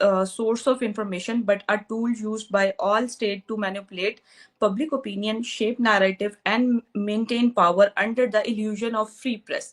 source of information but a tool used by all state to manipulate public opinion, shape narrative and maintain power under the illusion of free press।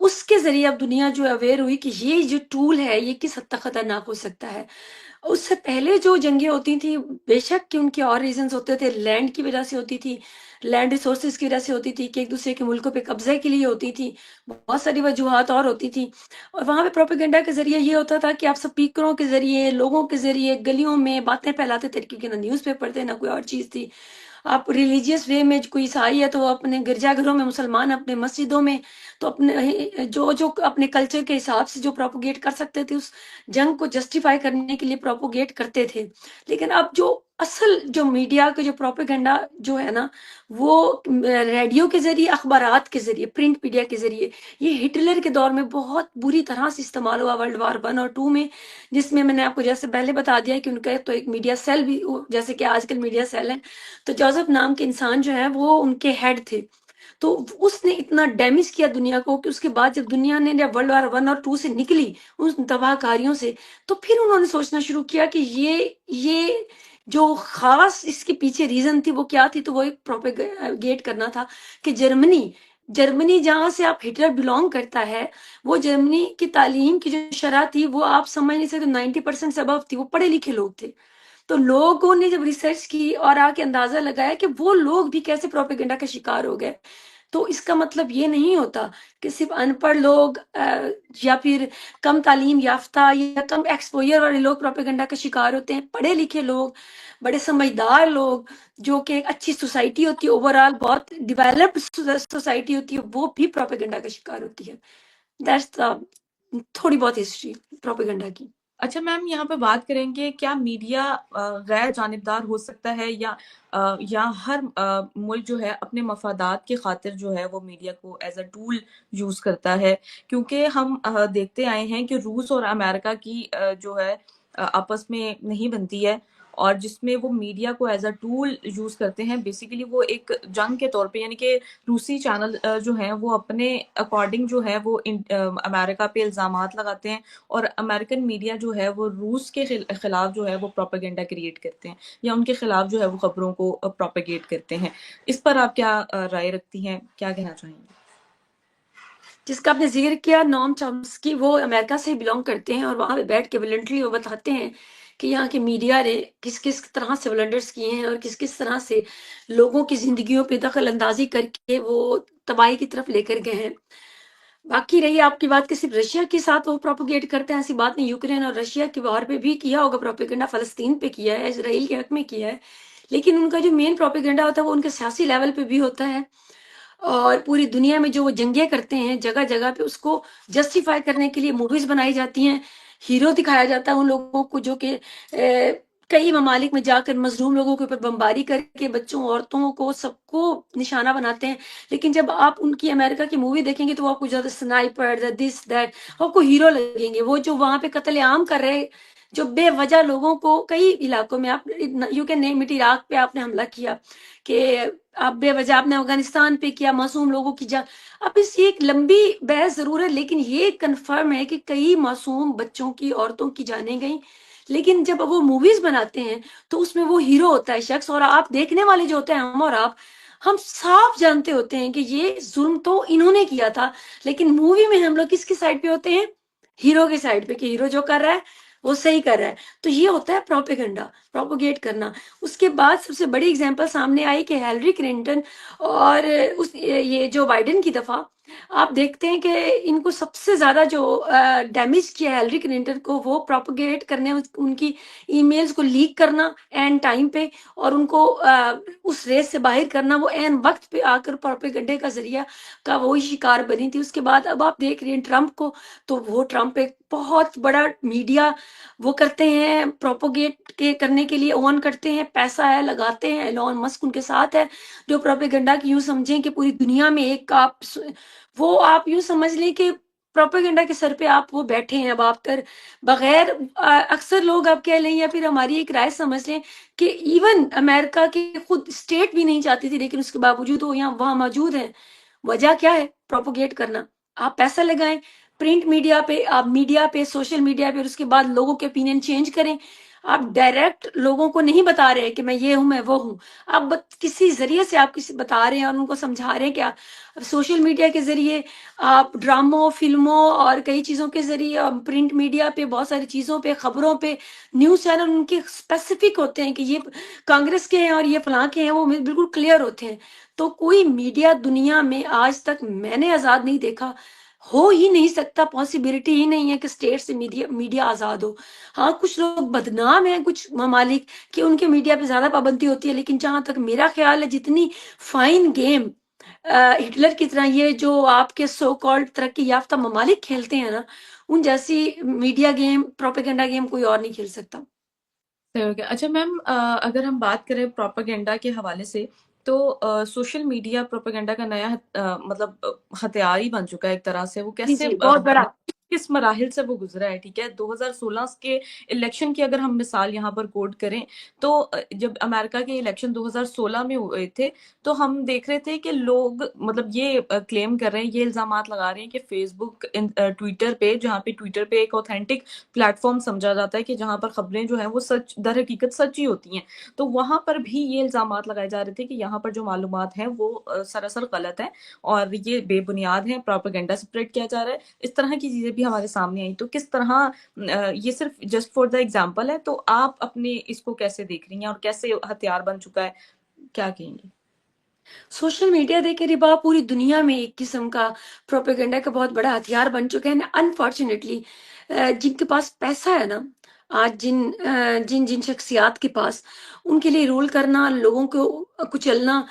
اس کے ذریعے اب دنیا جو aware ہوئی کہ یہ جو ٹول ہے یہ کس حد تک خطرناک ہو سکتا ہے. اس سے پہلے جو جنگیں ہوتی تھیں بے شک کہ ان کے اور ریزنز ہوتے تھے، لینڈ کی وجہ سے ہوتی تھی، لینڈ ریسورسز کی وجہ سے ہوتی تھی کہ ایک دوسرے کے ملکوں پہ قبضے کے لیے ہوتی تھی، بہت ساری وجوہات اور ہوتی تھی. اور وہاں پہ پروپیگنڈا کے ذریعے یہ ہوتا تھا کہ آپ سپیکروں کے ذریعے، لوگوں کے ذریعے گلیوں میں باتیں پھیلاتے تھے، کیونکہ نہ نیوز پیپر تھے نہ کوئی اور چیز تھی. آپ ریلیجیس وے میں کوئی عیسائی ہے تو وہ اپنے گرجا گھروں میں، مسلمان اپنے مسجدوں میں، تو اپنے جو اپنے کلچر کے حساب سے جو پروپوگیٹ کر سکتے تھے اس جنگ کو جسٹیفائی کرنے کے لیے پروپوگیٹ کرتے تھے. لیکن اب جو اصل جو میڈیا کے جو پروپیگنڈا جو ہے نا وہ ریڈیو کے ذریعے، اخبارات کے ذریعے، پرنٹ میڈیا کے ذریعے، یہ ہٹلر کے دور میں بہت بری طرح سے استعمال ہوا ورلڈ وار 1 اور 2 میں، جس میں نے آپ کو جیسے پہلے بتا دیا کہ ان کا تو ایک میڈیا سیل بھی، جیسے کہ آج کل میڈیا سیل ہے، تو جوزف نام کے انسان جو ہے وہ ان کے ہیڈ تھے. تو اس نے اتنا ڈیمیج کیا دنیا کو کہ اس کے بعد جب دنیا نے جب ورلڈ وار 1 اور 2 سے نکلی ان تباہ کاریوں سے، تو پھر انہوں نے سوچنا شروع کیا کہ یہ جو خاص اس کے پیچھے ریزن تھی وہ کیا تھی. تو وہ ایک پروپیگیٹ کرنا تھا کہ جرمنی جہاں سے آپ ہٹلر بلونگ کرتا ہے، وہ جرمنی کی تعلیم کی جو شرح تھی وہ آپ سمجھ نہیں سکتے، 90% سے ابو تھی، وہ پڑھے لکھے لوگ تھے. تو لوگوں نے جب ریسرچ کی اور آ کے اندازہ لگایا کہ وہ لوگ بھی کیسے پروپیگنڈا کا شکار ہو گئے. تو اس کا مطلب یہ نہیں ہوتا کہ صرف ان پڑھ لوگ یا پھر کم تعلیم یافتہ یا کم ایکسپوئر والے لوگ پروپیگنڈا کا شکار ہوتے ہیں. پڑھے لکھے لوگ، بڑے سمجھدار لوگ، جو کہ ایک اچھی سوسائٹی ہوتی ہے، اوور آل بہت ڈیولپڈ سوسائٹی ہوتی ہے، وہ بھی پروپیگنڈا کا شکار ہوتی ہے. دیٹس تھوڑی بہت ہسٹری پروپیگنڈا کی. اچھا میم، یہاں پہ بات کریں گے کیا میڈیا غیر جانبدار ہو سکتا ہے، یا ہر ملک جو ہے اپنے مفادات کی خاطر جو ہے وہ میڈیا کو ایز اے ٹول یوز کرتا ہے؟ کیونکہ ہم دیکھتے آئے ہیں کہ روس اور امریکہ کی جو ہے آپس میں نہیں بنتی ہے، اور جس میں وہ میڈیا کو ایز اے ٹول یوز کرتے ہیں. بیسیکلی وہ ایک جنگ کے طور پہ، یعنی کہ روسی چینل جو ہیں وہ اپنے اکارڈنگ جو ہے وہ امریکہ پہ الزامات لگاتے ہیں، اور امریکن میڈیا جو ہے وہ روس کے خلاف جو ہے وہ پروپیگنڈا کریٹ کرتے ہیں، یا ان کے خلاف جو ہے وہ خبروں کو پروپیگیٹ کرتے ہیں. اس پر آپ کیا رائے رکھتی ہیں، کیا کہنا چاہیں گے؟ جس کا آپ نے ذکر کیا، نوم چامسکی، وہ امریکہ سے بلونگ کرتے ہیں اور وہاں پہ بیٹھ کے ولنٹری وہ بتاتے ہیں کہ یہاں کے میڈیا نے کس کس طرح سے ولنڈرز کیے ہیں اور کس کس طرح سے لوگوں کی زندگیوں پہ دخل اندازی کر کے وہ تباہی کی طرف لے کر گئے ہیں. باقی رہی آپ کی بات کہ صرف رشیا کے ساتھ وہ پروپوگیٹ کرتے ہیں، ایسی بات نہیں. یوکرین اور رشیا کے وار پہ بھی کیا ہوگا پروپیگنڈا، فلسطین پہ کیا ہے، اسرائیل کے حق میں کیا ہے، لیکن ان کا جو مین پروپیگنڈا ہوتا ہے وہ ان کے سیاسی لیول پہ بھی ہوتا ہے. اور پوری دنیا میں جو وہ جنگیں کرتے ہیں جگہ جگہ پہ، اس کو جسٹیفائی کرنے کے لیے موویز بنائی جاتی ہیں، ہیرو دکھایا جاتا ہے ان لوگوں کو جو کہ کئی ممالک میں جا کر مظلوم لوگوں کے اوپر بمباری کر کے بچوں، عورتوں کو، سب کو نشانہ بناتے ہیں. لیکن جب آپ ان کی امریکہ کی مووی دیکھیں گے تو وہ آپ کو زیادہ سنائپر، دس دیٹ، آپ کو ہیرو لگیں گے. وہ جو وہاں پہ قتل عام کر رہے، جو بے وجہ لوگوں کو کئی علاقوں میں، آپ you can name it, Iraq پہ آپ نے حملہ کیا کہ آپ بے وجہ، آپ نے افغانستان پہ کیا، معصوم لوگوں کی جان. اب اس یہ ایک لمبی بحث ضرور ہے، لیکن یہ کنفرم ہے کہ کئی معصوم بچوں کی، عورتوں کی جانیں گئیں. لیکن جب وہ موویز بناتے ہیں تو اس میں وہ ہیرو ہوتا ہے شخص، اور آپ دیکھنے والے جو ہوتے ہیں، ہم اور آپ، ہم صاف جانتے ہوتے ہیں کہ یہ ظلم تو انہوں نے کیا تھا. لیکن مووی میں ہم لوگ کس کی سائڈ پہ ہوتے ہیں؟ ہیرو کی سائڈ پہ، کہ ہیرو جو کر رہا ہے وہ صحیح کر رہا ہے. تو یہ ہوتا ہے پروپیگنڈا، پروپوگیٹ کرنا. اس کے بعد سب سے بڑی اگزامپل سامنے آئی کہ ہیلری کلنٹن اور یہ جو بائیڈن کی دفعہ، آپ دیکھتے ہیں کہ ان کو سب سے زیادہ جو ڈیمیج کیا ہیلری کلنٹن کو، وہ پروپوگیٹ کرنے، ان کی ای میلز کو لیک کرنا اینڈ ٹائم پہ، اور ان کو اس ریس سے باہر کرنا. وہ این وقت پہ آ کر پروپیگنڈے کا ذریعہ کا وہی شکار بنی تھی. اس کے بعد اب آپ دیکھ رہے ہیں ٹرمپ کو، تو وہ ٹرمپ ایک بہت بڑا میڈیا وہ کرتے ہیں، پروپوگیٹ کرنے کے لیے اون کرتے ہیں، پیسہ ہے لگاتے ہیں، ایلون مسک ان کے ساتھ ہے، جو پروپیگنڈا کی یوں سمجھیں کہ پوری دنیا میں ایک وہ آپ یوں سمجھ لیں کہ پروپیگنڈا کے سر پہ آپ وہ بیٹھے ہیں. اب آپ کر بغیر اکثر لوگ آپ کہہ لیں یا پھر ہماری ایک رائے سمجھ لیں کہ ایون امریکہ کی خود اسٹیٹ بھی نہیں چاہتی تھی، لیکن اس کے باوجود وہ یہاں وہاں موجود ہیں. وجہ کیا ہے؟ پروپوگیٹ کرنا. آپ پیسہ لگائیں پرنٹ میڈیا پہ، آپ میڈیا پہ، سوشل میڈیا پہ، اور اس کے بعد لوگوں کے اوپینین چینج کریں. آپ ڈائریکٹ لوگوں کو نہیں بتا رہے کہ میں یہ ہوں میں وہ ہوں، آپ کسی ذریعے سے آپ کسی بتا رہے ہیں اور ان کو سمجھا رہے ہیں کہ سوشل میڈیا کے ذریعے آپ ڈراموں فلموں اور کئی چیزوں کے ذریعے پرنٹ میڈیا پہ بہت ساری چیزوں پہ خبروں پہ نیوز چینل ان کے اسپیسیفک ہوتے ہیں کہ یہ کانگریس کے ہیں اور یہ فلاں کے ہیں، وہ بالکل کلیئر ہوتے ہیں. تو کوئی میڈیا دنیا میں آج تک میں نے آزاد نہیں دیکھا، ہو ہی نہیں سکتا، پاسبلٹی ہی نہیں ہے کہ اسٹیٹ سے میڈیا آزاد ہو. ہاں کچھ لوگ بدنام ہیں کچھ ممالک کہ ان کے میڈیا پہ زیادہ پابندی ہوتی ہے، لیکن جہاں تک میرا خیال ہے جتنی فائن گیم ہٹلر کی طرح یہ جو آپ کے سو کالڈ ترقی یافتہ ممالک کھیلتے ہیں نا، ان جیسی میڈیا گیم پروپیگنڈا گیم کوئی اور نہیں کھیل سکتا. صحیح ہو گیا. اچھا میم، اگر ہم بات کریں پروپیگنڈا کے حوالے سے، تو سوشل میڈیا پروپیگنڈا کا نیا مطلب ہتھیار ہی بن چکا ہے ایک طرح سے. وہ جی کیسے جی بہت بڑا. کس مراحل سے وہ گزرا ہے؟ ٹھیک ہے، 2016 کے الیکشن کی اگر ہم مثال یہاں پر کوٹ کریں تو جب امریکہ کے الیکشن 2016 میں ہوئے تھے تو ہم دیکھ رہے تھے کہ لوگ مطلب یہ کلیم کر رہے ہیں، یہ الزامات لگا رہے ہیں کہ فیس بک ٹویٹر پہ، جہاں پہ ٹویٹر پہ ایک اوتھینٹک پلیٹ فارم سمجھا جاتا ہے کہ جہاں پر خبریں جو ہیں وہ سچ در حقیقت سچی ہوتی ہیں، تو وہاں پر بھی یہ الزامات لگائے جا رہے تھے کہ یہاں پر جو معلومات ہیں وہ سراسر غلط ہیں اور یہ بے بنیاد ہیں، پروپیگنڈا سپریڈ کیا جا رہا ہے. اس طرح کی چیزیں بھی ہمارے سامنے آئیں. تو کس طرح یہ صرف جسٹ فار دا ایگزامپل ہے، تو آپ اپنے اس کو کیسے دیکھ رہی ہیں اور کیسے ہتھیار بن چکا ہے، کیا کہیں گے؟ سوشل میڈیا دیکھے ربا پوری دنیا میں ایک قسم کا پروپیگنڈا کا بہت بڑا ہتھیار بن چکے ہیں. انفارچونیٹلی جن کے پاس پیسہ ہے نا، آج جن جن شخصیات کے پاس، ان کے لیے رول کرنا، لوگوں کو کچلنا،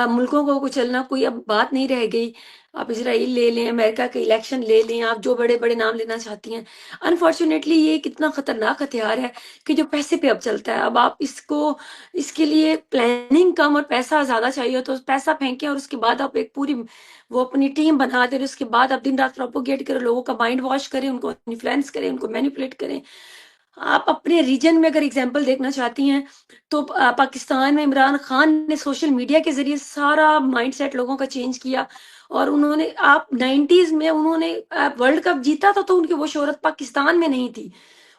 ملکوں کو کچلنا کوئی اب بات نہیں رہ گئی. آپ اسرائیل لے لیں، امریکہ کے الیکشن لے لیں، آپ جو بڑے بڑے نام لینا چاہتی ہیں. انفارچونیٹلی یہ کتنا خطرناک ہتھیار ہے کہ جو پیسے پہ اب چلتا ہے. اب آپ اس کے لیے پلاننگ کم اور پیسہ زیادہ چاہیے تو پیسہ پھینکیں، اور اس کے بعد آپ ایک پوری وہ اپنی ٹیم بنا دیں، اس کے بعد آپ دن رات پروپوگیٹ کریں، لوگوں کا مائنڈ واش کریں، ان کو انفلوئنس کریں، ان کو مینیپولیٹ کریں. آپ اپنے ریجن میں اگر اگزامپل دیکھنا چاہتی ہیں تو پاکستان میں عمران خان نے سوشل میڈیا کے ذریعے سارا مائنڈ سیٹ لوگوں کا چینج کیا. اور انہوں نے آپ 90s میں انہوں نے ورلڈ کپ جیتا تھا تو ان کی وہ شہرت پاکستان میں نہیں تھی.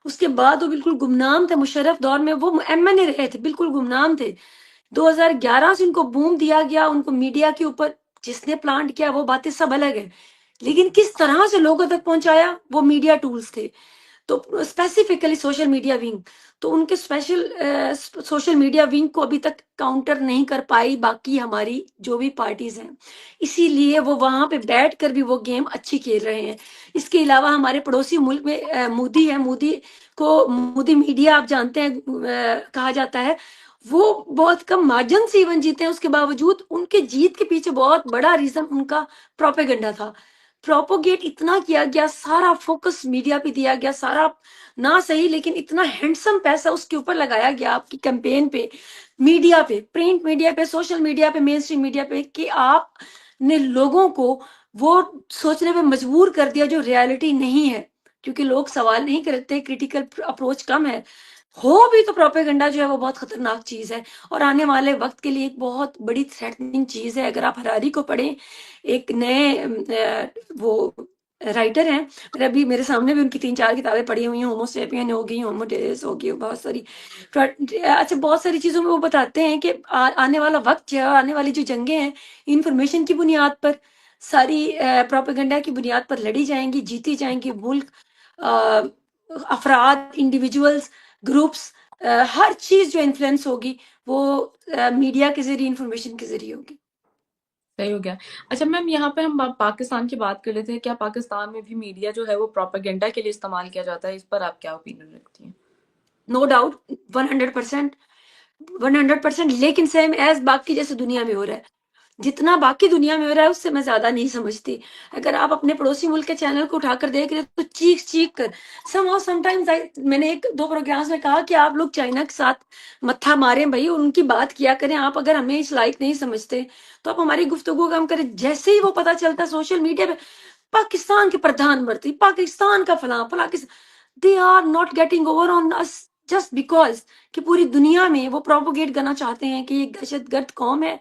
اس کے بعد وہ بالکل گمنام تھے. مشرف دور میں وہ ایم این اے رہے تھے، بالکل گمنام تھے. 2011 سے ان کو بوم دیا گیا، ان کو میڈیا کے اوپر جس نے پلانٹ کیا وہ باتیں سب الگ ہیں، لیکن کس طرح سے لوگوں تک پہنچایا وہ میڈیا ٹولز تھے. تو اسپیسیفکلی سوشل میڈیا ونگ، تو ان کے اسپیشل سوشل میڈیا ونگ کو ابھی تک کاؤنٹر نہیں کر پائی باقی ہماری جو بھی پارٹیز ہیں، اسی لیے وہ وہاں پہ بیٹھ کر بھی وہ گیم اچھی کھیل رہے ہیں. اس کے علاوہ ہمارے پڑوسی ملک میں مودی ہے، مودی میڈیا آپ جانتے ہیں کہا جاتا ہے، وہ بہت کم مارجن سے ایون جیتے ہیں. اس کے باوجود ان کے جیت کے پیچھے بہت بڑا ریزن ان کا پروپیگنڈا تھا. پروپوگیٹ اتنا کیا گیا، سارا فوکس میڈیا پہ دیا گیا، سارا نہ صحیح لیکن اتنا ہینڈسم پیسہ اس کے اوپر لگایا گیا آپ کی کیمپین پہ، میڈیا پہ، پرنٹ میڈیا پہ، سوشل میڈیا پہ، مین اسٹریم میڈیا پہ، کہ آپ نے لوگوں کو وہ سوچنے پہ مجبور کر دیا جو ریالٹی نہیں ہے. کیونکہ لوگ سوال نہیں کرتے، کریٹیکل اپروچ کم ہے. ہو بھی تو پروپیگنڈا جو ہے وہ بہت خطرناک چیز ہے اور آنے والے وقت کے لیے ایک بہت بڑی تھریٹننگ چیز ہے. اگر آپ ہراری کو پڑھیں، ایک نئے وہ رائٹر ہیں، ابھی میرے سامنے بھی ان کی 3-4 کتابیں پڑھی ہوئی ہیں، ہومو سیپین ہو گئی، ہومو ڈیریس ہو گئی، بہت ساری اچھا بہت ساری چیزوں میں وہ بتاتے ہیں کہ آنے والا وقت جو ہے، آنے والی جو جنگیں ہیں انفارمیشن کی بنیاد پر، ساری پروپیگنڈا کی بنیاد پر لڑی جائیں گی، جیتی جائیں گی. ملک، افراد، انڈیویجولز، گروپس، ہر چیز جو انفلوئنس ہوگی وہ میڈیا کے ذریعے، انفارمیشن کے ذریعے ہوگی. صحیح ہو گیا. اچھا میم، یہاں پہ ہم پاکستان کی بات کر لیتے ہیں. کیا پاکستان میں بھی میڈیا جو ہے وہ پروپیگنڈا کے لیے استعمال کیا جاتا ہے؟ اس پر آپ کیا اوپینین رکھتی ہیں؟ No doubt, 100%، 100%. لیکن سیم ایز باقی جیسے دنیا میں ہو رہا ہے، جتنا باقی دنیا میں ہو رہا ہے اس سے میں زیادہ نہیں سمجھتی. اگر آپ اپنے پڑوسی ملک کے چینل کو اٹھا کر دیکھ رہے تو چیخ چیخ کر سم ٹائمز میں نے 1-2 پروگرامز میں کہا کہ آپ لوگ چائنا کے ساتھ متھا ماریں بھائی، ان کی بات کیا کریں. آپ اگر ہمیں اس لائق نہیں سمجھتے تو آپ ہماری گفتگو کم کریں. جیسے ہی وہ پتہ چلتا سوشل میڈیا پہ پاکستان کے پردھان منتری، پاکستان کا فلاں فلاں، they are not getting over on us. Just because کہ پوری دنیا میں وہ پروپوگیٹ کرنا چاہتے ہیں کہ یہ ایک دہشت گرد قوم ہے،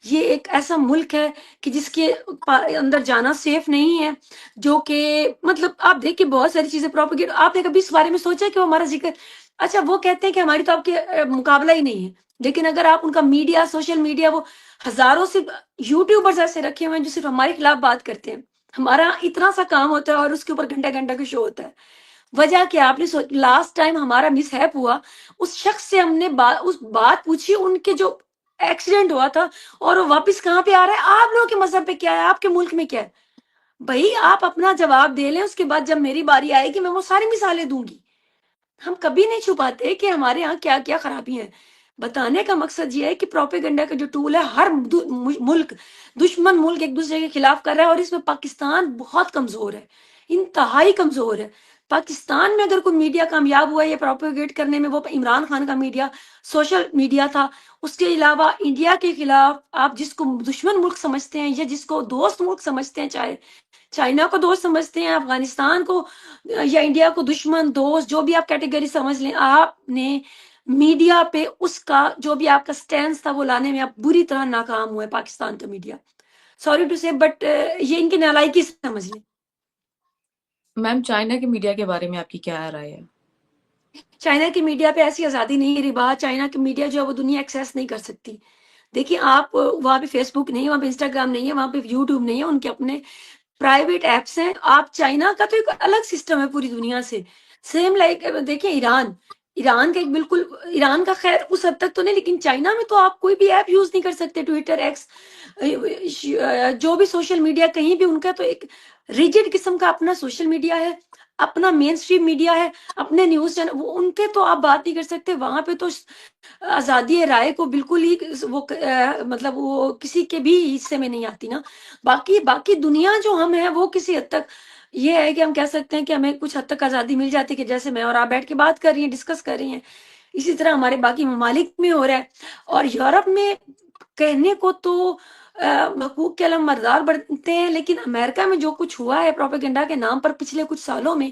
یہ ایک ایسا ملک ہے کہ جس کے اندر جانا سیف نہیں ہے، جو کہ مطلب آپ دیکھیں بہت ساری چیزیں پروپوگیٹ. آپ نے کبھی اس بارے میں سوچا کہ وہ ہمارا ذکر، اچھا وہ کہتے ہیں کہ ہماری تو آپ کے مقابلہ ہی نہیں ہے، لیکن اگر آپ ان کا میڈیا، سوشل میڈیا، وہ ہزاروں سے یوٹیوبرز ایسے رکھے ہوئے ہیں جو صرف ہمارے خلاف بات کرتے ہیں، ہمارا اتنا سا کام ہوتا ہے اور اس کے اوپر گھنٹہ گھنٹہ کا شو ہوتا ہے. وجہ کیا؟ آپ نے لاسٹ ٹائم ہمارا مس ہیپ ہوا، اس شخص سے ہم نے اس بات پوچھی، ان کے جو ایکسیڈنٹ ہوا تھا، اور وہ واپس کہاں پہ آ رہا ہے، آپ لوگوں کے مذہب پہ کیا ہے، آپ کے ملک میں کیا ہے. بھائی آپ اپنا جواب دے لیں، اس کے بعد جب میری باری آئے گی میں وہ ساری مثالیں دوں گی. ہم کبھی نہیں چھپاتے کہ ہمارے یہاں کیا کیا خرابیاں ہیں. بتانے کا مقصد یہ ہے کہ پروپیگنڈا کا جو ٹول ہے، ہر ملک، دشمن ملک ایک دوسرے کے خلاف کر رہا ہے، اور اس میں پاکستان بہت کمزور ہے، انتہائی کمزور ہے. پاکستان میں اگر کوئی میڈیا کامیاب ہوا ہے یہ پروپیگیٹ کرنے میں، وہ عمران خان کا میڈیا، سوشل میڈیا تھا. اس کے علاوہ انڈیا کے خلاف آپ جس کو دشمن ملک سمجھتے ہیں یا جس کو دوست ملک سمجھتے ہیں، چاہے چائنا کو دوست سمجھتے ہیں، افغانستان کو یا انڈیا کو دشمن، دوست، جو بھی آپ کیٹیگری سمجھ لیں، آپ نے میڈیا پہ اس کا جو بھی آپ کا سٹینس تھا وہ لانے میں آپ بری طرح ناکام ہوئے. پاکستان کا میڈیا، سوری ٹو سے، بٹ یہ ان کی نالائکی سمجھ لیں. میم چائنا کے میڈیا کے بارے میں آپ کی کیا رائے ہے؟ چائنا کی میڈیا پہ ایسی آزادی نہیں ہے ربا. چائنا کی میڈیا جو ہے وہ دنیا ایکسیس نہیں کر سکتی. دیکھیے آپ وہاں پہ فیس بک نہیں ہے، وہاں پہ انسٹاگرام نہیں ہے، وہاں پہ یوٹیوب نہیں ہے، ان کے اپنے پرائیویٹ ایپس ہیں. آپ چائنا کا تو ایک الگ سسٹم ہے پوری دنیا سے. سیم لائک دیکھیں ایران کا ایک بالکل، ایران کا خیر اس حد تک تو نہیں، لیکن چائنا میں تو آپ کوئی بھی ایپ یوز نہیں کر سکتے، ٹویٹر، ایکس، جو بھی سوشل میڈیا کہیں بھی، ان کا تو ایک ریجڈ قسم کا اپنا سوشل میڈیا ہے، اپنا مین اسٹریم میڈیا ہے، اپنے نیوز چینل، ان کے تو آپ بات نہیں کر سکتے. وہاں پہ تو آزادی رائے کو بالکل ہی وہ مطلب وہ کسی کے بھی حصے میں نہیں آتی نا. باقی دنیا جو ہم ہیں وہ کسی حد تک یہ ہے کہ ہم کہہ سکتے ہیں کہ ہمیں کچھ حد تک آزادی مل جاتی ہے، کہ جیسے میں اور آپ بیٹھ کے بات کر رہی ہیں، ڈسکس کر رہی ہیں، اسی طرح ہمارے باقی ممالک میں ہو رہا ہے. اور یورپ میں کہنے کو تو حقوق کے علم مردار بڑھتے ہیں، لیکن امریکہ میں جو کچھ ہوا ہے پروپیگنڈا کے نام پر پچھلے کچھ سالوں میں،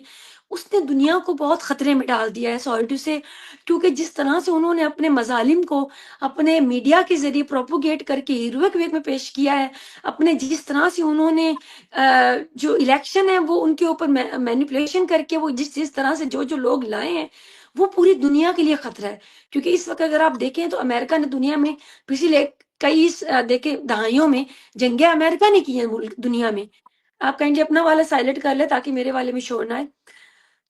اس نے دنیا کو بہت خطرے میں ڈال دیا ہے. سوری سے، کیونکہ جس طرح سے انہوں نے اپنے مظالم کو اپنے میڈیا کے ذریعے پروپوگیٹ کر کے ہیروک وے میں پیش کیا ہے، اپنے جس طرح سے انہوں نے جو الیکشن ہے وہ ان کے اوپر مینیپولیشن کر کے وہ جس طرح سے جو لوگ لائے ہیں، وہ پوری دنیا کے لیے خطرہ ہے. کیونکہ اس وقت اگر آپ دیکھیں تو امریکہ نے دنیا میں پچھلے کئی دیکھیں دہائیوں میں جنگیں امریکہ نے کی ہیں دنیا میں. آپ کہیں گے اپنا والا سائلنٹ کر لیں تاکہ میرے والے میں شور نہ آئے.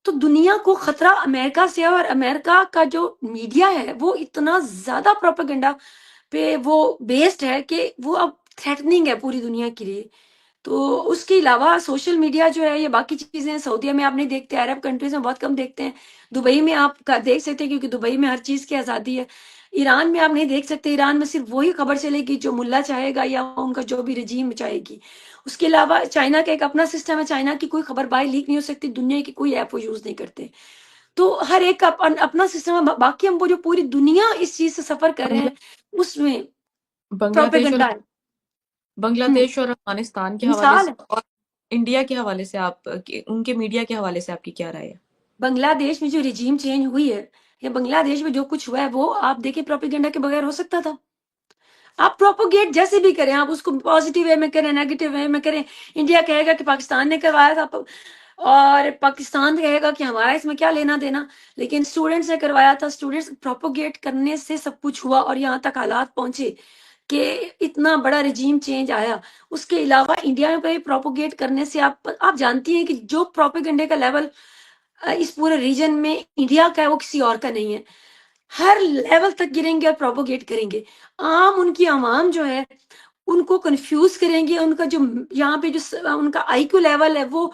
تو دنیا کو خطرہ امریکہ سے ہے، اور امریکہ کا جو میڈیا ہے وہ اتنا زیادہ پروپیگنڈا پہ وہ بیسڈ ہے کہ وہ اب تھریٹننگ ہے پوری دنیا کے لیے. تو اس کے علاوہ سوشل میڈیا جو ہے، یہ باقی چیزیں سعودیہ میں آپ نہیں دیکھتے، عرب کنٹریز میں بہت کم دیکھتے ہیں، دبئی میں آپ دیکھ سکتے ہیں کیونکہ دبئی میں ہر چیز کی آزادی ہے. ایران میں آپ نہیں دیکھ سکتے، ایران میں صرف وہی خبر چلے گی جو ملا چاہے گا یا ان کا جو بھی رجیم چاہے گی. اس کے علاوہ چائنا کا ایک اپنا سسٹم ہے، چائنا کی کوئی خبر باہر لیک نہیں ہو سکتی، دنیا کی کوئی ایپ وہ یوز نہیں کرتے. تو ہر ایک کا اپنا سسٹم ہے. باقی ہم وہ جو پوری دنیا اس چیز سے سفر کر رہے ہیں اس میں بنگلہ دیش اور پروپیگنڈا ہے. بنگلہ ہوں، دیش اور افغانستان کے حوالے مثال سے ہے. اور انڈیا کے حوالے سے آپ ان کے میڈیا کے حوالے سے آپ کی کیا رائے ہے؟ بنگلہ دیش میں جو رجیم چینج ہوئی ہے یا بنگلہ دیش میں جو کچھ ہوا ہے وہ آپ دیکھیں پروپیگنڈا کے بغیر ہو سکتا تھا. آپ پروپوگیٹ جیسے بھی کریں، آپ اس کو پازیٹیو وے میں کریں، نیگیٹو وے میں کریں. انڈیا کہے گا کہ پاکستان نے کروایا تھا، اور پاکستان کہے گا کہ ہمارا اس میں کیا لینا دینا، لیکن اسٹوڈنٹس نے کروایا تھا. اسٹوڈنٹس پروپوگیٹ کرنے سے سب کچھ ہوا اور یہاں تک حالات پہنچے کہ اتنا بڑا رجیم چینج آیا. اس کے علاوہ انڈیا میں پروپوگیٹ کرنے سے آپ جانتی ہیں کہ جو پروپیگنڈے کا لیول اس پورے ریجن میں انڈیا کا ہے وہ کسی اور کا نہیں ہے. ہر لیول تک گریں گے اور پروپوگیٹ کریں گے. عام ان کی عوام جو ہے ان کو کنفیوز کریں گے، ان کا جو یہاں پہ جو ان کا آئی کیو لیول ہے وہ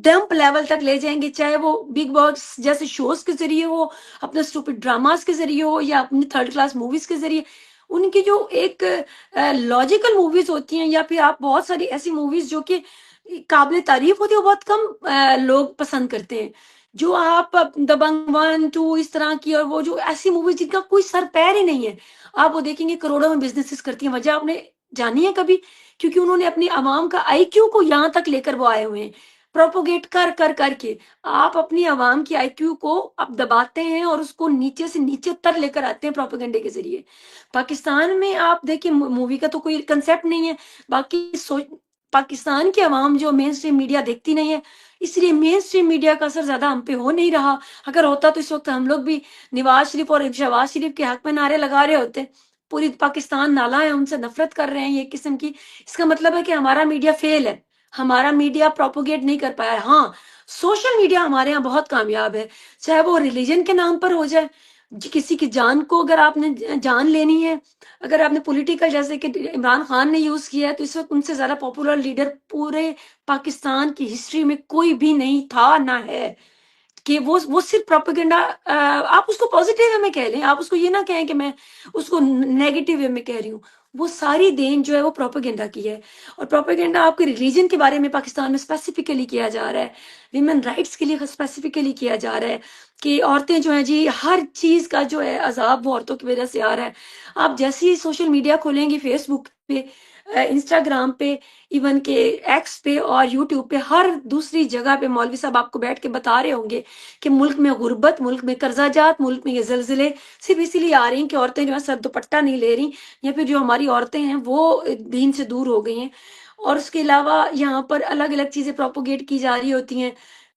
ڈمپ لیول تک لے جائیں گے، چاہے وہ بگ باس جیسے شوز کے ذریعے ہو، اپنے اسٹوپڈ ڈراماز کے ذریعے ہو، یا اپنی تھرڈ کلاس موویز کے ذریعے. ان کی جو ایک لاجیکل موویز ہوتی ہیں، یا پھر آپ بہت ساری ایسی موویز جو کہ قابل تعریف ہوتی ہے، وہ بہت کم لوگ پسند کرتے ہیں. جو آپ دبنگ 1 2 اس طرح کی، اور وہ جو ایسی موویز جن کا کوئی سر پیر ہی نہیں ہے، آپ وہ دیکھیں گے کروڑوں میں بزنس کرتی ہیں. وجہ آپ نے جانی ہے کبھی؟ کیونکہ انہوں نے اپنی عوام کا آئی کیو کو یہاں تک لے کر وہ آئے ہوئے ہیں. پروپوگیٹ کر کر کر کے آپ اپنی عوام کی آئی کیو کو اب دباتے ہیں اور اس کو نیچے سے نیچے تر لے کر آتے ہیں پروپیگنڈے کے ذریعے. پاکستان میں آپ دیکھیں مووی کا تو کوئی کنسیپٹ نہیں ہے، باقی پاکستان کی عوام جو مین اسٹریم میڈیا دیکھتی نہیں ہے، اس لیے مین اسٹریم میڈیا کا اثر زیادہ ہم پہ ہو نہیں رہا. اگر ہوتا تو اس وقت ہم لوگ بھی نواز شریف اور شہباز شریف کے حق میں نعرے لگا رہے ہوتے. پوری پاکستان نالا ہے، ان سے نفرت کر رہے ہیں یہ قسم کی. اس کا مطلب ہے کہ ہمارا میڈیا فیل ہے، ہمارا میڈیا پروپوگیٹ نہیں کر پایا ہے. ہاں، سوشل میڈیا ہمارے یہاں بہت کامیاب ہے، چاہے وہ ریلیجن کے نام پر ہو جائے. کسی کی جان کو اگر آپ نے جان لینی ہے، اگر آپ نے پولیٹیکل جیسے کہ عمران خان نے یوز کیا ہے، تو اس وقت ان سے زیادہ پاپولر لیڈر پورے پاکستان کی ہسٹری میں کوئی بھی نہیں تھا نہ ہے. کہ وہ صرف پروپیگنڈا، آپ اس کو پازیٹیو وے میں کہہ لیں، آپ اس کو یہ نہ کہیں کہ میں اس کو نیگیٹو وے میں کہہ رہی ہوں. وہ ساری دین جو ہے وہ پروپیگنڈا کی ہے. اور پروپیگنڈا آپ کے ریلیجن کے بارے میں پاکستان میں اسپیسیفکلی کیا جا رہا ہے، ویمن رائٹس کے لیے اسپیسیفکلی کیا جا رہا ہے کہ عورتیں جو ہیں جی ہر چیز کا جو ہے عذاب وہ عورتوں کی وجہ سے آ رہا ہے. آپ جیسی ہی سوشل میڈیا کھولیں گی، فیس بک پہ، انسٹاگرام پہ، ایون کہ ایکس پہ اور یوٹیوب پہ، ہر دوسری جگہ پہ مولوی صاحب آپ کو بیٹھ کے بتا رہے ہوں گے کہ ملک میں غربت، ملک میں قرضہ جات، ملک میں یہ زلزلے صرف اسی لیے آ رہی ہیں کہ عورتیں جو ہے سر دوپٹہ نہیں لے رہی، یا پھر جو ہماری عورتیں ہیں وہ دین سے دور ہو گئی ہیں. اور اس کے علاوہ یہاں پر الگ الگ چیزیں پروپوگیٹ کی جا رہی ہوتی ہیں.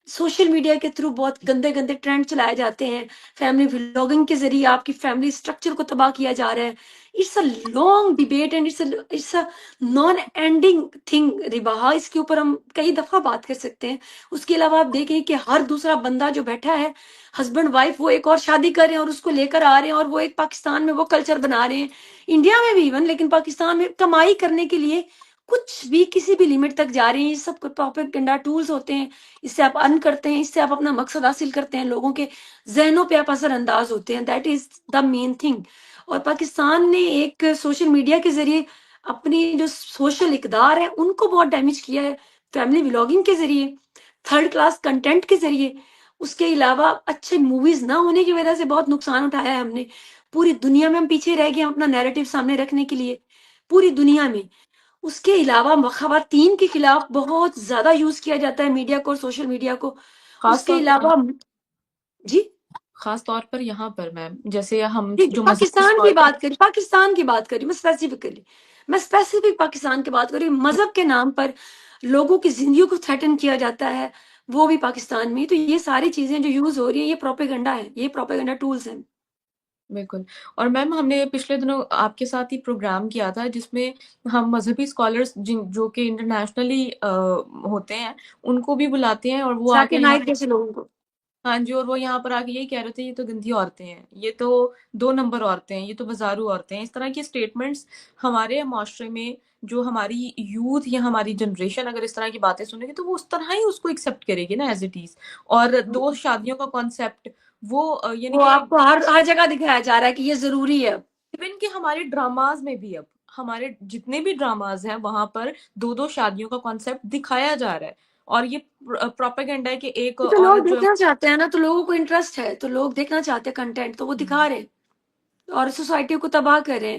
سوشل میڈیا کے تھرو بہت گندے گندے ٹرینڈ چلائے جاتے ہیں، فیملی ولاگنگ کے ذریعے آپ کی فیملی اسٹرکچر کو تباہ کیا جا رہا ہے. It's a long debate and it's a non ending thing ربا، اس کے اوپر ہم کئی دفعہ بات کر سکتے ہیں. اس کے علاوہ آپ دیکھیں کہ ہر دوسرا بندہ جو بیٹھا ہے، ہسبینڈ وائف، وہ ایک اور شادی کر رہے ہیں اور اس کو لے کر آ رہے ہیں، اور وہ ایک پاکستان میں وہ کلچر بنا رہے ہیں، انڈیا میں بھی ایون، لیکن پاکستان میں کمائی کرنے کے لیے کچھ بھی کسی بھی لمٹ تک جا رہے ہیں. یہ سب پروپیگنڈا ٹولز ہوتے ہیں، اس سے آپ ارن کرتے ہیں، اس سے آپ اپنا مقصد حاصل کرتے ہیں، لوگوں کے ذہنوں پہ آپ اثر انداز ہوتے ہیں. That is the main thing. اور پاکستان نے ایک سوشل میڈیا کے ذریعے اپنی جو سوشل اقدار ہے ان کو بہت ڈیمیج کیا ہے، فیملی ولاگنگ کے ذریعے، تھرڈ کلاس کنٹینٹ کے ذریعے. اس کے علاوہ اچھے موویز نہ ہونے کی وجہ سے بہت نقصان اٹھایا ہے ہم نے. پوری دنیا میں ہم پیچھے رہ گئے ہیں اپنا نیریٹو سامنے رکھنے کے لیے، پوری دنیا میں. اس کے علاوہ خواتین کے خلاف بہت زیادہ یوز کیا جاتا ہے میڈیا کو اور سوشل میڈیا کو. اس خاص کے طور علاوہ جی خاص طور پر یہاں پر میم، جیسے ہم جی جو مذہبی پاکستان کی اسکالر، بات کری، پاکستان کی بات کری، میں اسپیسیفک پاکستان کی بات کری. مذہب کے نام پر لوگوں کی زندگیوں کو تھریٹن کیا جاتا ہے، وہ بھی پاکستان میں. تو یہ ساری چیزیں جو یوز ہو رہی ہیں، یہ پروپیگنڈا ہے، یہ پروپیگنڈا ٹولز ہیں. بالکل. اور میم ہم نے پچھلے دنوں آپ کے ساتھ ہی پروگرام کیا تھا جس میں ہم مذہبی اسکالرس جو کہ انٹرنیشنلی ہوتے ہیں ان کو بھی بلاتے ہیں، اور وہ آ کے ذاکر یہاں نائک جیسے لوگوں کو. ہاں جی، اور وہ یہاں پر آ کے یہی کہہ رہے تھے یہ تو گندی عورتیں ہیں، یہ تو 2 نمبر عورتیں ہیں، یہ تو بازارو عورتیں ہیں. اس طرح کی اسٹیٹمنٹس ہمارے معاشرے میں جو ہماری یوتھ یا ہماری جنریشن اگر اس طرح کی باتیں سنے گی تو وہ اس طرح ہی اس کو ایکسیپٹ کرے گی نا ایز اٹ از. اور 2 شادیوں کا کانسیپٹ وہ یعنی وہ کہ آپ کو ہر جگہ دکھایا جا رہا ہے کہ یہ ضروری ہے. ایون کہ ہمارے ڈراماز میں بھی اب ہمارے جتنے بھی ڈراماز ہیں وہاں پر 2 شادیوں کا کانسیپٹ دکھایا جا رہا ہے. اور یہ پروپیگنڈا ہے کہ ایک تو لوگ عورت جو دیکھنا چاہتے ہیں نا، تو لوگوں کو انٹرسٹ ہے، تو لوگ دیکھنا چاہتے ہیں کنٹینٹ، تو وہ دکھا رہے ہیں اور سوسائٹی کو تباہ کر رہے ہیں.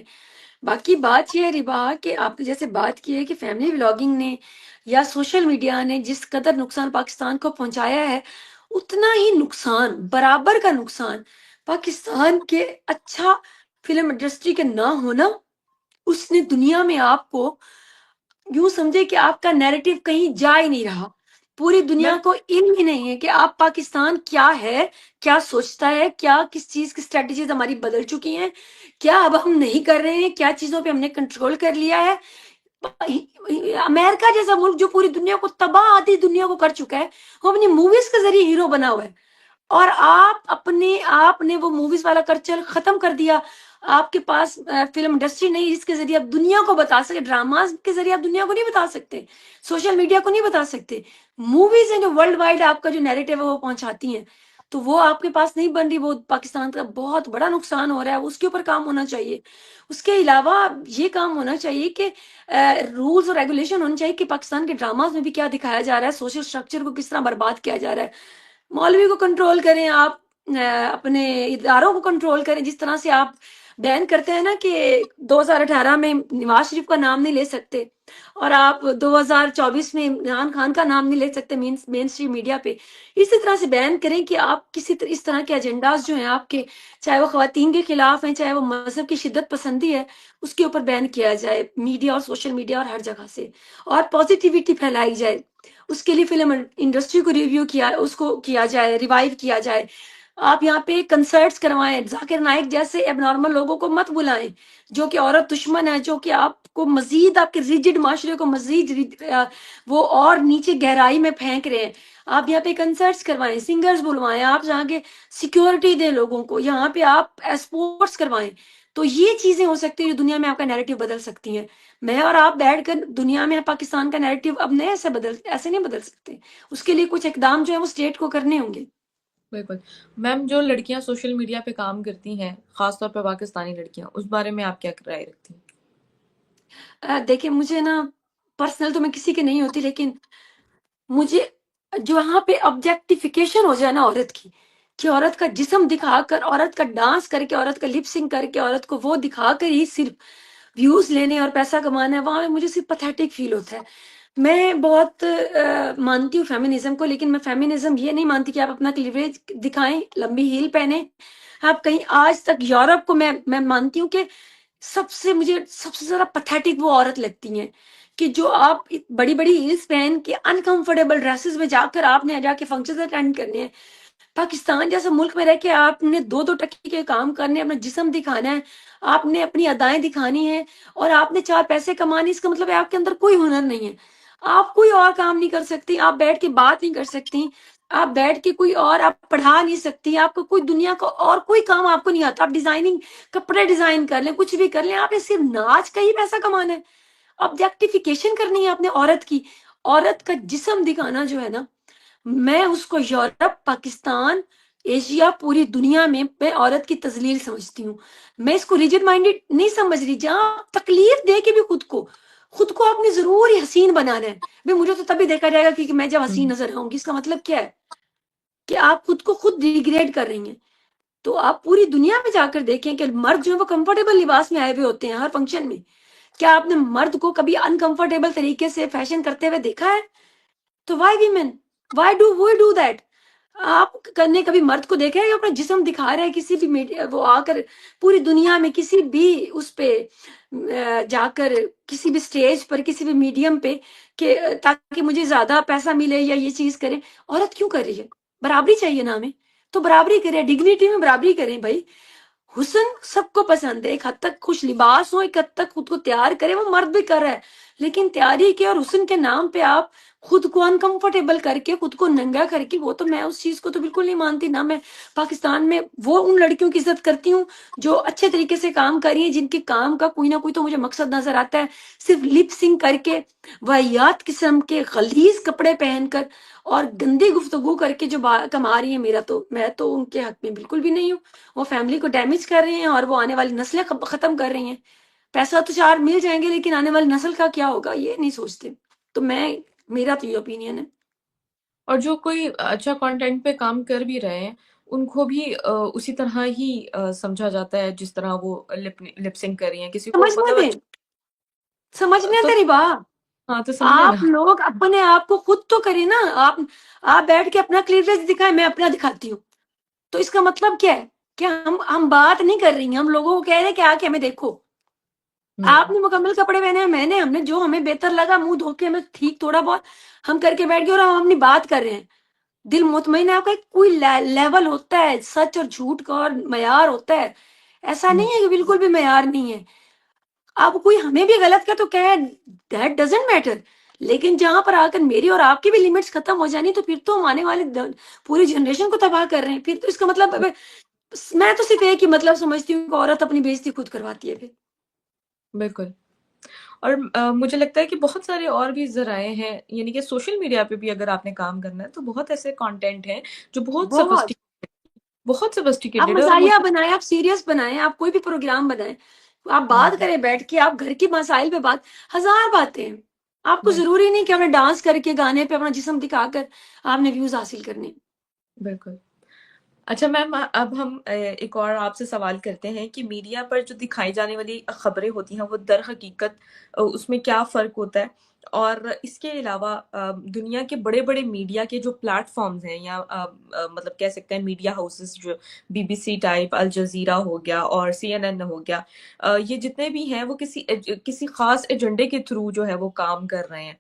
باقی بات یہ ہے ربا کہ آپ نے جیسے بات کی ہے کہ فیملی ولاگنگ نے یا سوشل میڈیا نے جس قدر نقصان پاکستان کو پہنچایا ہے، اتنا ہی نقصان، برابر کا نقصان پاکستان کے اچھا فلم انڈسٹری کے نہ ہونا. اس نے دنیا میں آپ کو یوں سمجھے کہ آپ کا نیریٹو کہیں جا ہی نہیں رہا. پوری دنیا میم کو علم ہی نہیں ہے کہ آپ پاکستان کیا ہے، کیا سوچتا ہے، کیا کس چیز کی اسٹریٹجیز ہماری بدل چکی ہیں، کیا اب ہم نہیں کر رہے ہیں، کیا چیزوں پہ ہم نے کنٹرول کر لیا ہے. امریکہ جیسا ملک جو پوری دنیا کو تباہ، آدھی دنیا کو کر چکا ہے، وہ اپنی موویز کے ذریعے ہیرو بنا ہوا ہے. اور آپ نے وہ موویز والا کلچر ختم کر دیا. آپ کے پاس فلم انڈسٹری نہیں جس کے ذریعے آپ دنیا کو بتا سکتے، ڈراماز کے ذریعے آپ دنیا کو نہیں بتا سکتے، سوشل میڈیا کو نہیں بتا سکتے. موویز ہیں جو ورلڈ وائڈ آپ کا جو نیریٹو ہے وہ پہنچاتی ہیں، تو وہ آپ کے پاس نہیں بن رہی. وہ پاکستان کا بہت بڑا نقصان ہو رہا ہے، اس کے اوپر کام ہونا چاہیے. اس کے علاوہ یہ کام ہونا چاہیے کہ رولز اور ریگولیشن ہونے چاہیے کہ پاکستان کے ڈراماز میں بھی کیا دکھایا جا رہا ہے، سوشل اسٹرکچر کو کس طرح برباد کیا جا رہا ہے. مولوی کو کنٹرول کریں آپ، اپنے اداروں کو کنٹرول کریں. جس طرح سے آپ بین کرتے ہیں نا کہ 2018 میں نواز شریف کا نام نہیں لے سکتے اور آپ 2024 میں عمران خان کا نام نہیں لے سکتے مین اسٹریم میڈیا پہ، اسی طرح سے بین کریں کہ آپ کسی طرح اس طرح کے ایجنڈاز جو ہیں آپ کے، چاہے وہ خواتین کے خلاف ہیں، چاہے وہ مذہب کی شدت پسندی ہے، اس کے اوپر بین کیا جائے میڈیا اور سوشل میڈیا اور ہر جگہ سے، اور پازیٹیوٹی پھیلائی جائے. اس کے لیے فلم انڈسٹری کو ریویو کیا، اس کو کیا جائے، ریوائیو کیا جائے. آپ یہاں پہ کنسرٹس کروائیں، ذاکر نائک جیسے اب نارمل لوگوں کو مت بلائیں جو کہ عورت دشمن ہے، جو کہ آپ کو مزید آپ کے ریجڈ معاشرے کو مزید وہ اور نیچے گہرائی میں پھینک رہے ہیں. آپ یہاں پہ کنسرٹس کروائیں، سنگرز بلوائیں، آپ جہاں کے سیکیورٹی دیں لوگوں کو، یہاں پہ آپ اسپورٹس کروائیں. تو یہ چیزیں ہو سکتی ہیں جو دنیا میں آپ کا نیریٹو بدل سکتی ہیں. میں اور آپ بیٹھ کر دنیا میں پاکستان کا نیریٹو اب نئے ایسے نہیں بدل سکتے. اس کے لیے کچھ اقدام جو ہے وہ اسٹیٹ کو کرنے ہوں گے. بالکل. میم جو لڑکیاں سوشل میڈیا پہ کام کرتی ہیں، خاص طور پہ پاکستانی لڑکیاں، اس بارے میں آپ کیا رائے رکھتی ہیں؟ دیکھیں مجھے نا پرسنل تو میں کسی کی نہیں ہوتی، لیکن مجھے جو وہاں پہ آبجیکٹیفیکیشن ہو جائے نا عورت کی، کہ عورت کا جسم دکھا کر، عورت کا ڈانس کر کے، عورت کا لپ سنگ کر کے، عورت کو وہ دکھا کر ہی صرف ویوز لینے اور پیسہ کمانا ہے، وہاں پہ مجھے صرف پتھیٹک فیل ہوتا ہے. میں بہت مانتی ہوں فیمنزم کو، لیکن میں فیمنزم یہ نہیں مانتی کہ آپ اپنا کلیوریج دکھائیں، لمبی ہیل پہنے. آپ کہیں آج تک یورپ کو میں مانتی ہوں کہ مجھے سب سے زیادہ پتھیٹک وہ عورت لگتی ہیں کہ جو آپ بڑی بڑی ہیلز پہن کے انکمفرٹیبل ڈریسز میں جا کر آپ نے جا کے فنکشن اٹینڈ کرنے ہیں. پاکستان جیسے ملک میں رہ کے آپ نے دو دو ٹکی کے کام کرنے، اپنا جسم دکھانا ہے، آپ نے اپنی ادائیں دکھانی ہے، اور آپ نے چار پیسے کمانے. اس کا مطلب ہے آپ کے اندر کوئی ہنر نہیں ہے، آپ کوئی اور کام نہیں کر سکتی، آپ بیٹھ کے بات نہیں کر سکتی، آپ بیٹھ کے کوئی اور آپ پڑھا نہیں سکتی، آپ کو کوئی دنیا کا اور کوئی کام آپ کو نہیں آتا. آپ ڈیزائننگ، کپڑے ڈیزائن کر لیں، کچھ بھی کر لیں، آپ نے صرف ناچ کا ہی پیسہ کمانا ہے. آبجیکٹیفیکیشن کرنی ہے آپ نے عورت کی. عورت کا جسم دکھانا جو ہے نا، میں اس کو یورپ، پاکستان، ایشیا، پوری دنیا میں عورت کی تذلیل سمجھتی ہوں. میں اس کو ریجڈ مائنڈیڈ نہیں سمجھ رہی، جہاں تکلیف دے کے بھی خود کو آپ نے ضرور ہی حسین بنانا ہے. بھائی مجھے تو تبھی دیکھا جائے گا کہ میں جب حسین نظر آؤں گی. اس کا مطلب کیا ہے کہ آپ خود کو خود ڈیگریڈ کر رہی ہیں. تو آپ پوری دنیا میں جا کر دیکھیں کہ مرد جو ہے وہ کمفرٹیبل لباس میں آئے ہوئے ہوتے ہیں ہر فنکشن میں. کیا آپ نے مرد کو کبھی انکمفرٹیبل طریقے سے فیشن کرتے ہوئے دیکھا ہے؟ تو why women, why do we do that? آپ کرنے کبھی مرد کو دیکھا ہے اپنا جسم دکھا رہا ہے کسی بھی میڈیا، وہ آ کر پوری دنیا میں کسی بھی اس پہ جا کر کسی بھی سٹیج پر، کسی بھی میڈیم پہ، کہ تاکہ مجھے زیادہ پیسہ ملے یا یہ چیز کریں؟ عورت کیوں کر رہی ہے؟ برابری چاہیے نا ہمیں، تو برابری کریں، ڈگنیٹی میں برابری کریں. بھائی حسن سب کو پسند ہے، ایک حد تک خوش لباس ہو، ایک حد تک خود کو تیار کرے، وہ مرد بھی کر رہا ہے، لیکن تیاری کے اور حسن کے نام پہ آپ خود کو انکمفرٹیبل کر کے، خود کو ننگا کر کے، وہ تو میں اس چیز کو تو بالکل نہیں مانتی. نہ میں پاکستان میں وہ ان لڑکیوں کی عزت کرتی ہوں جو اچھے طریقے سے کام کر رہی ہیں، جن کے کام کا کوئی نہ کوئی تو مجھے مقصد نظر آتا ہے. صرف لپ سنگ کر کے، واہیات قسم کے غلیظ کپڑے پہن کر اور گندی گفتگو کر کے جو کما رہی ہیں، میں تو ان کے حق میں بالکل بھی نہیں ہوں. وہ فیملی کو ڈیمیج کر رہے ہیں اور وہ آنے والی نسلیں ختم کر رہی ہیں. پیسہ تو چار مل جائیں گے، لیکن آنے والی نسل کا کیا ہوگا یہ نہیں سوچتے. تو میرا تو یہ اوپینین ہے. اور جو کوئی اچھا کنٹینٹ پہ کام کر بھی رہے ہیں، ان کو بھی اسی طرح ہی سمجھا جاتا ہے جس طرح وہ لپ سنگ کر رہی ہیں. کسی کو سمجھنے مطلب دیں، سمجھنے تو تیری بات. ہاں تو سمجھے نا. آپ لوگ اپنے آپ کو خود تو کریں نا. آپ بیٹھ کے اپنا کلیوریج دکھائیں، میں اپنا دکھاتی ہوں. تو اس کا مطلب کیا ہے کہ ہم بات نہیں کر رہی ہیں، ہم لوگوں کو کہہ رہے ہیں کہ آ کے ہمیں دیکھو. آپ نے مکمل کپڑے پہنے ہیں، میں نے، ہم نے جو ہمیں بہتر لگا، منہ دھو کے ہمیں ٹھیک تھوڑا بہت ہم کر کے بیٹھ گئے اور ہم اپنی بات کر رہے ہیں. دل مطمئن ہے. آپ کا کوئی لیول ہوتا ہے سچ اور جھوٹ کا، اور معیار ہوتا ہے. ایسا نہیں ہے کہ بالکل بھی معیار نہیں ہے. اب کوئی ہمیں بھی غلط کر تو کہے، دیٹ ڈزنٹ میٹر. لیکن جہاں پر آ کر میری اور آپ کی بھی لمٹس ختم ہو جانی، تو پھر تو ہم آنے والے پوری جنریشن کو تباہ کر رہے ہیں. پھر تو اس کا مطلب میں تو صرف ایک ہی مطلب سمجھتی ہوں کہ عورت اپنی بےزتی خود کرواتی ہے. پھر بالکل. اور مجھے لگتا ہے کہ بہت سارے اور بھی ذرائع ہیں، یعنی کہ سوشل میڈیا پہ بھی اگر آپ نے کام کرنا ہے تو بہت ایسے کانٹینٹ ہیں جو بہت بہت آپ سفسٹیکیٹڈ ہے. اور مزاحیہ بنائیں، آپ سیریس بنائیں، آپ کوئی بھی پروگرام بنائیں، آپ بات کریں بیٹھ کے، آپ گھر کے مسائل پہ بات، ہزار باتیں ہیں. آپ کو ضروری نہیں کہ آپ نے ڈانس کر کے گانے پہ اپنا جسم دکھا کر آپ نے ویوز حاصل کرنے. بالکل. اچھا میم، اب ہم ایک اور آپ سے سوال کرتے ہیں کہ میڈیا پر جو دکھائی جانے والی خبریں ہوتی ہیں وہ در حقیقت اس میں کیا فرق ہوتا ہے، اور اس کے علاوہ دنیا کے بڑے بڑے میڈیا کے جو پلیٹ فارمز ہیں، یا مطلب کہہ سکتے ہیں میڈیا ہاؤسز، جو بی بی سی ٹائپ، الجزیرہ ہو گیا اور سی این این ہو گیا، یہ جتنے بھی ہیں وہ کسی خاص ایجنڈے کے تھرو جو ہے وہ کام کر رہے ہیں.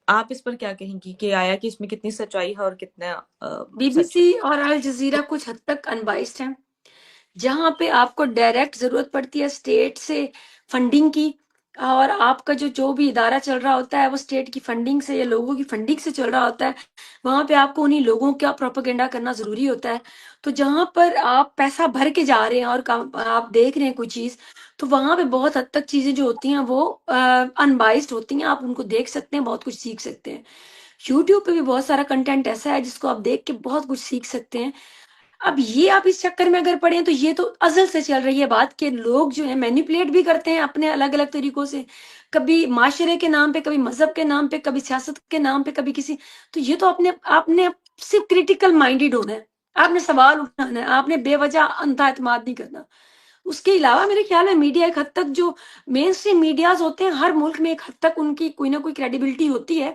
آپ اس پر کیا کہیں گی کہ آیا کہ اس میں کتنی سچائی ہے اور کتنا بی بی سچ؟ سی اور الجزیرہ کچھ حد تک انبائسڈ ہیں، جہاں پہ آپ کو ڈائریکٹ ضرورت پڑتی ہے اسٹیٹ سے فنڈنگ کی، اور آپ کا جو بھی ادارہ چل رہا ہوتا ہے وہ اسٹیٹ کی فنڈنگ سے یا لوگوں کی فنڈنگ سے چل رہا ہوتا ہے، وہاں پہ آپ کو انہی لوگوں کا پروپیگنڈا کرنا ضروری ہوتا ہے. تو جہاں پر آپ پیسہ بھر کے جا رہے ہیں اور آپ دیکھ رہے ہیں کوئی چیز، تو وہاں پہ بہت حد تک چیزیں جو ہوتی ہیں وہ انبائسڈ ہوتی ہیں، آپ ان کو دیکھ سکتے ہیں، بہت کچھ سیکھ سکتے ہیں. یوٹیوب پہ بھی بہت سارا کنٹینٹ ایسا ہے جس کو آپ دیکھ کے بہت کچھ سیکھ سکتے ہیں. اب یہ آپ اس چکر میں اگر پڑیں تو یہ تو ازل سے چل رہی ہے بات کہ لوگ جو ہیں مینیپولیٹ بھی کرتے ہیں اپنے الگ الگ طریقوں سے، کبھی معاشرے کے نام پہ، کبھی مذہب کے نام پہ، کبھی سیاست کے نام پہ، کبھی کسی. تو یہ تو آپ نے صرف کریٹیکل مائنڈیڈ ہونا ہے، آپ نے سوال اٹھانا ہے، آپ نے بے وجہ اندھا اعتماد نہیں کرنا. اس کے علاوہ میرے خیال ہے میڈیا ایک حد تک جو مین اسٹریم میڈیاز ہوتے ہیں ہر ملک میں ایک حد تک ان کی کوئی نہ کوئی کریڈیبلٹی ہوتی ہے،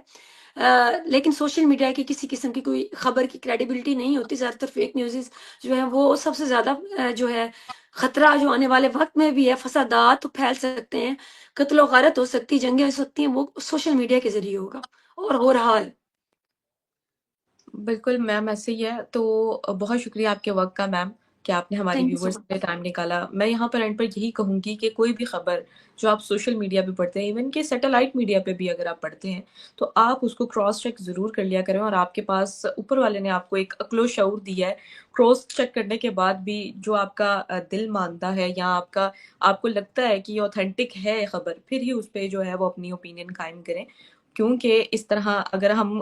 لیکن سوشل میڈیا کی کسی قسم کی کوئی خبر کی کریڈیبلٹی نہیں ہوتی. زیادہ تر فیک نیوزز جو ہیں وہ سب سے زیادہ جو ہے خطرہ جو آنے والے وقت میں بھی ہے، فسادات پھیل سکتے ہیں، قتل و غارت ہو سکتی، جنگیں ہو سکتی ہیں، وہ سوشل میڈیا کے ذریعے ہوگا اور ہو رہا ہے. بالکل میم، ایسے ہی ہے. تو بہت شکریہ آپ کے وقت کا میم، کہ آپ نے ہماری تھینک یو سو ویورز کے مچ. لیے ٹائم نکالا. میں یہاں پر اینڈ پر یہی کہوں گی کہ کوئی بھی خبر جو آپ سوشل میڈیا پہ پڑھتے ہیں، ایون کہ سیٹلائٹ میڈیا پہ بھی اگر آپ پڑھتے ہیں، تو آپ اس کو کراس چیک ضرور کر لیا کریں. اور آپ کے پاس اوپر والے نے آپ کو ایک عقل و شعور دیا ہے، کراس چیک کرنے کے بعد بھی جو آپ کا دل مانتا ہے، یا آپ کو لگتا ہے کہ یہ اوتھینٹک ہے خبر، پھر ہی اس پہ جو ہے وہ اپنی اوپینین قائم کریں. کیونکہ اس طرح اگر ہم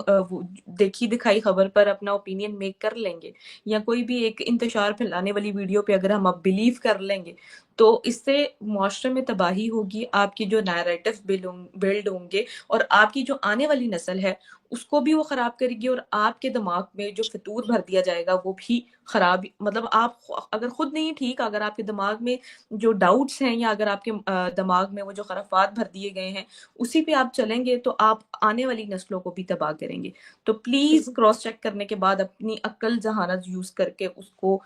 دیکھی دکھائی خبر پر اپنا اوپینین میک کر لیں گے، یا کوئی بھی ایک انتشار پھیلانے والی ویڈیو پہ اگر ہم اب بلیو کر لیں گے، تو اس سے معاشرے میں تباہی ہوگی. آپ کی جو نیریٹو بلڈ ہوں گے، اور آپ کی جو آنے والی نسل ہے اس کو بھی وہ خراب کرے گی، اور آپ کے دماغ میں جو فطور بھر دیا جائے گا وہ بھی خراب. مطلب آپ اگر خود نہیں ٹھیک، اگر آپ کے دماغ میں جو ڈاؤٹس ہیں، یا اگر آپ کے دماغ میں وہ جو خرافات بھر دیے گئے ہیں اسی پہ آپ چلیں گے، تو آپ آنے والی نسلوں کو بھی تباہ کریں گے. تو پلیز بالکل کراس چیک کرنے کے بعد اپنی عقل ذہانت یوز کر کے اس کو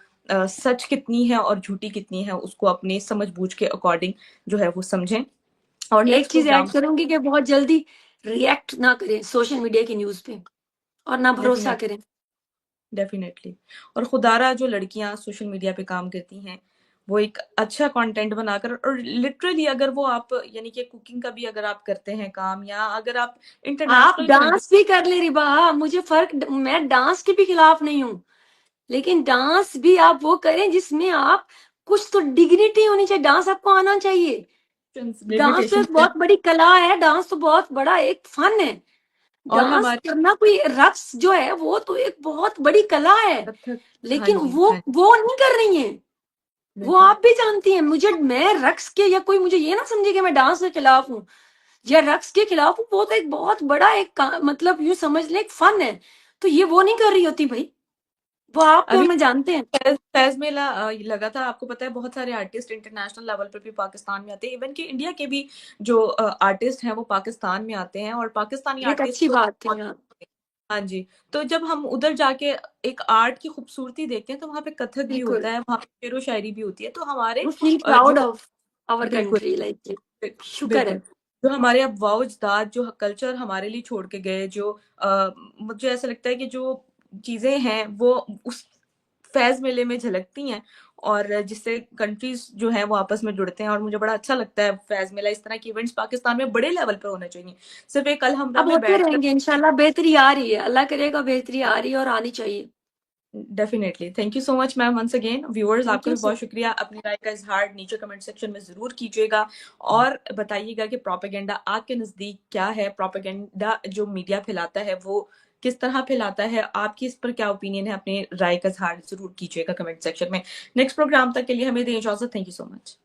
سچ کتنی ہے اور جھوٹی کتنی ہے اس کو اپنے سمجھ بوجھ کے اکارڈنگ جو ہے وہ سمجھیں. اور ایک نیکسٹ چیز پروگرام. ایڈ کروں گی کہ بہت جلدی ریئیکٹ نہ کریں سوشل میڈیا کی نیوز پہ، اور نہ بھروسہ کریں. ڈیفینیٹلی. اور خدارہ جو لڑکیاں سوشل میڈیا پہ کام کرتی ہیں، وہ ایک اچھا کانٹینٹ بنا کر، اور لٹرلی اگر وہ آپ یعنی کہ کوکنگ کا بھی اگر آپ کرتے ہیں کام، یا اگر آپ آپ انٹرنیشنل کنٹری. ڈانس بھی کر لیں ربا، مجھے فرق، میں ڈانس کے بھی خلاف نہیں ہوں، لیکن ڈانس بھی آپ وہ کریں جس میں آپ کچھ تو ڈگنیٹی ہونی چاہیے، ڈانس آپ کو آنا چاہیے. ڈانس تو لمیٹیشن ایک بہت بڑی کلا ہے، ڈانس تو بہت بڑا ایک فن ہے. اور ڈانس ہمارے کرنا کوئی رقص جو ہے وہ تو ایک بہت بڑی کلا ہے، کتھک. ہاں لیکن جی، وہ ہاں جی، وہ نہیں کر رہی ہیں. وہ بالکل. آپ بھی جانتی ہیں، میں رقص کے، یا کوئی مجھے یہ نہ سمجھے کہ میں ڈانس کے خلاف ہوں یا رقص کے خلاف ہوں. وہ تو ایک بہت بڑا ایک مطلب یوں سمجھ لیں ایک فن ہے. تو یہ وہ نہیں کر رہی ہوتی بھائی، وہ آپ تو ابھی ہمیں جانتے ہیں. فیض میلہ لگا تھا، آپ کو پتا ہے بہت سارے آرٹسٹ انٹرنیشنل لیول پر بھی پاکستان میں آتے ہیں، ایون کہ انڈیا کے بھی جو آرٹسٹ ہیں وہ پاکستان میں آتے ہیں، اور پاکستانی یہ ایک آرٹسٹ اچھی کو. بات ہے. ہاں ہاں جی. تو جب ہم ادھر جا کے ایک آرٹ کی خوبصورتی دیکھتے ہیں، تو وہاں پہ کتھک بھی بالکل، ہوتا ہے، وہاں پہ شعر و شاعری بھی ہوتی ہے. تو ہمارے وی فیل جو. پراؤڈ آف آور بالکل. کنٹری، لائک شکر ہے. بالکل. جو ہمارے اب واؤ اجداد جو کلچر ہمارے لیے چھوڑ کے گئے، جو مجھے ایسا لگتا ہے کہ جو چیزیں ہیں وہ اس فیض میلے میں جھلکتی ہیں، اور جس سے کنٹریز جو ہیں وہ آپس میں جڑتے ہیں. اور مجھے بڑا اچھا لگتا ہے فیض میلہ، اس طرح کے ایونٹس پاکستان میں بڑے لیول پہ ہونے چاہیے. صرف ایک الحمرہ اب میں ہوتے بیٹھ کر. رہیں گے انشاءاللہ، بہتری آ رہی ہے، اللہ کرے گا بہتری آ رہی ہے اور آنی چاہیے. Definitely. Thank you so much ma'am once again. Viewers, آپ تھینک کا یو بھی سو. بہت شکریہ. اپنی رائے کا اظہار نیچے کمنٹ سیکشن میں ضرور کیجیے گا، اور بتائیے گا کہ پروپیگنڈا آپ کے نزدیک کیا ہے، پروپیگنڈا جو میڈیا پھیلاتا ہے وہ کس طرح پھیلاتا ہے، آپ کی اس پر کیا اوپینین ہے. اپنے رائے کا اظہار ضرور کیجیے گا کمنٹ سیکشن میں. نیکسٹ پروگرام تک کے لیے ہمیں دیں اجازت. Thank you so much.